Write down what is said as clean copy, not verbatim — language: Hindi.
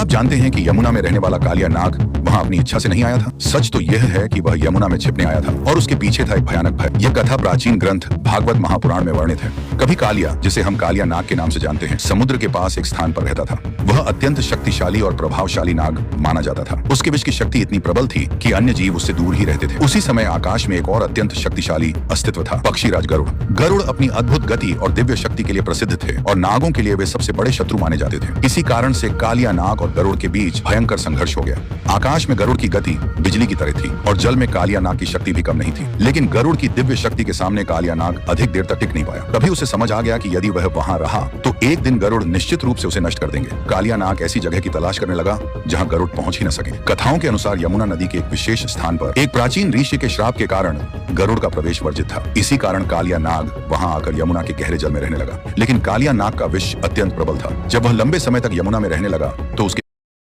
आप जानते हैं कि यमुना में रहने वाला कालिया नाग वहाँ अपनी इच्छा से नहीं आया था? सच तो यह है कि वह यमुना में छिपने आया था और उसके पीछे था एक भयानक भय। यह कथा प्राचीन ग्रंथ भागवत महापुराण में वर्णित है। कभी कालिया, जिसे हम कालिया नाग के नाम से जानते हैं, समुद्र के पास एक स्थान पर रहता था। वह अत्यंत शक्तिशाली और प्रभावशाली नाग माना जाता था। उसके विष की शक्ति इतनी प्रबल थी कि अन्य जीव उससे दूर ही रहते थे। उसी समय आकाश में एक और अत्यंत शक्तिशाली अस्तित्व था, पक्षीराज गरुड़। गरुड़ अपनी अद्भुत गति और दिव्य शक्ति के लिए प्रसिद्ध थे और नागों के लिए वे सबसे बड़े शत्रु माने जाते थे। इसी कारण से कालिया नाग और गरुड़ के बीच भयंकर संघर्ष हो गया। आकाश में गरुड़ की गति बिजली की तरह थी और जल में कालिया नाग की शक्ति भी कम नहीं थी। लेकिन गरुड़ की दिव्य शक्ति के सामने कालिया नाग अधिक देर तक टिक नहीं पाया। तभी उसे समझ आ गया कि यदि वह वहां रहा तो एक दिन गरुड़ निश्चित रूप से उसे नष्ट कर देंगे। कालिया नाग ऐसी जगह की तलाश करने लगा जहां गरुड़ पहुंच ही न सके। कथाओं के अनुसार यमुना नदी के एक विशेष स्थान पर एक प्राचीन ऋषि के श्राप के कारण गरुड़ का प्रवेश वर्जित था। इसी कारण कालिया नाग वहां आकर यमुना के गहरे जल में रहने लगा। लेकिन कालिया नाग का विष अत्यंत प्रबल था। जब वह लंबे समय तक यमुना में रहने लगा तो उसके